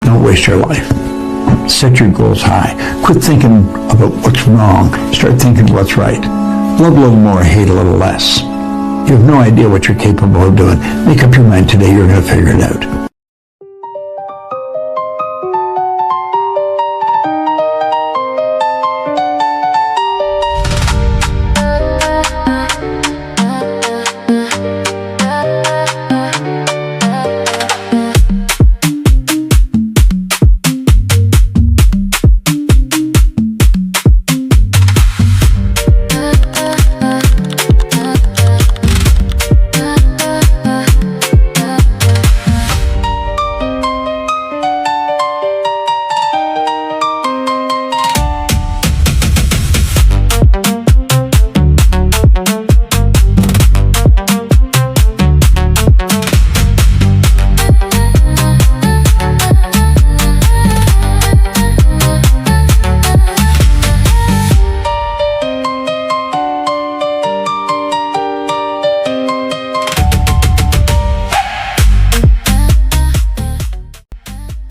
Don't waste your life. Set your goals high. Quit thinking about what's wrong. Start thinking what's right. Love a little more, hate a little less. You have no idea what you're capable of doing. Make up your mind today, you're going to figure it out.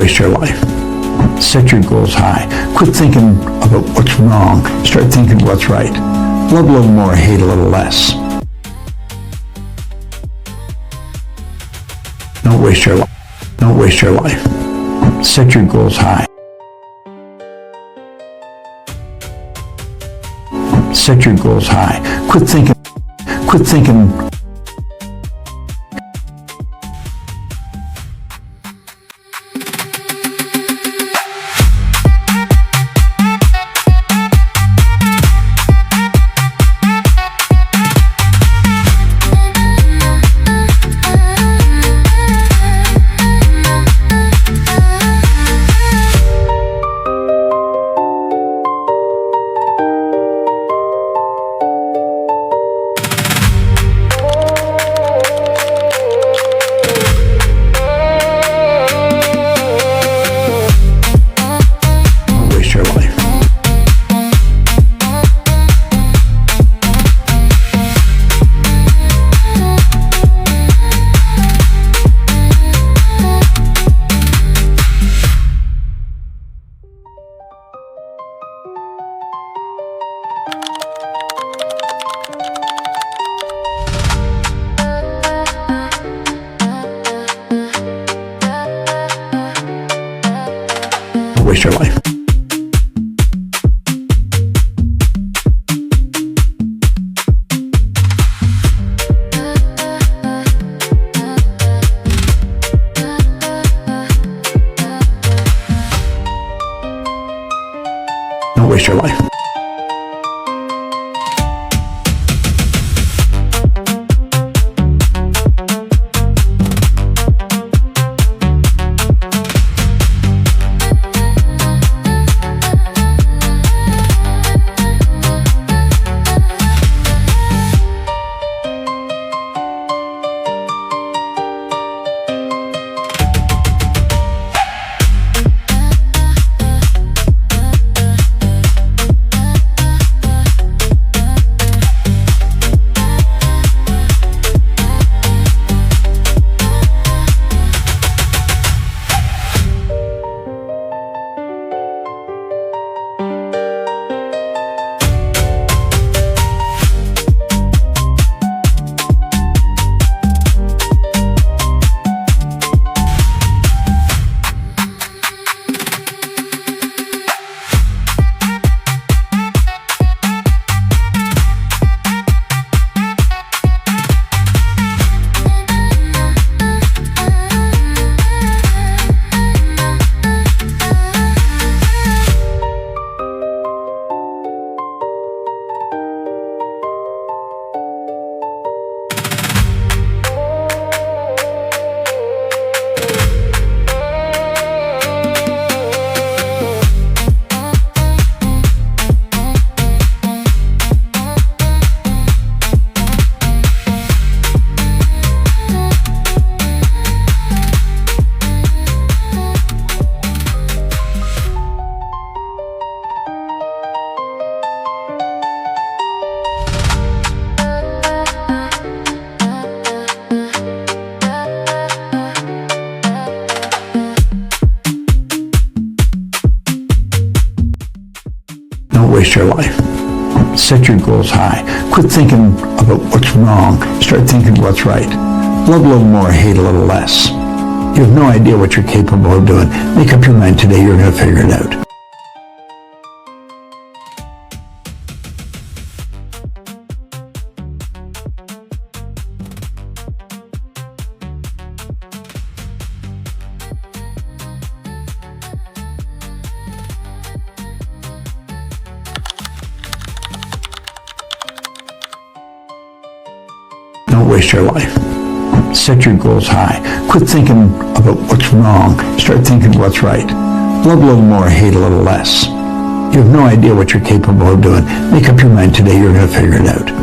Waste your life. Set your goals high. Quit thinking about what's wrong. Start thinking what's right. Love a little more, hate a little less. Don't waste your life. Don't waste your life. Set your goals high. Set your goals high. Quit thinking waste your life. Don't waste your life. Don't waste your life. Set your goals high. Quit thinking about what's wrong. Start thinking what's right. Love a little more, hate a little less. You have no idea what you're capable of doing. Make up your mind today, you're going to figure it out. Don't waste your life. Set your goals high. Quit thinking about what's wrong. Start thinking what's right. Love a little more, hate a little less. You have no idea what you're capable of doing. Make up your mind today, you're going to figure it out.